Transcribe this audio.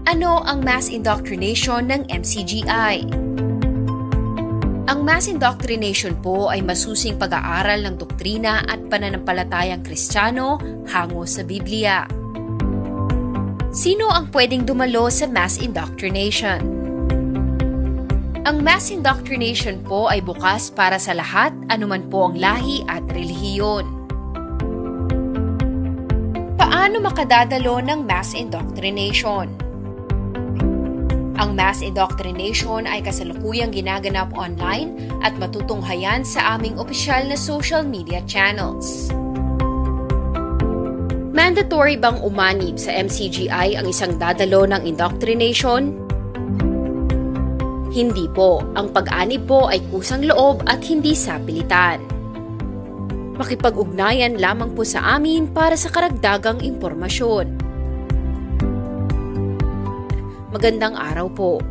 Ano ang mass indoctrination ng MCGI? Ang mass indoctrination po ay masusing pag-aaral ng doktrina at pananampalatayang Kristiyano hango sa Biblia. Sino ang pwedeng dumalo sa mass indoctrination? Ang mass indoctrination po ay bukas para sa lahat, anuman po ang lahi at relihiyon. Paano makadadalo ng mass indoctrination? Ang mass indoctrination ay kasalukuyang ginaganap online at matutunghayan sa aming opisyal na social media channels. Mandatory bang umanib sa MCGI ang isang dadalo ng indoctrination? Hindi po. Ang pag-anib po ay kusang loob at hindi sa pilitan. Makipag-ugnayan lamang po sa amin para sa karagdagang impormasyon. Magandang araw po.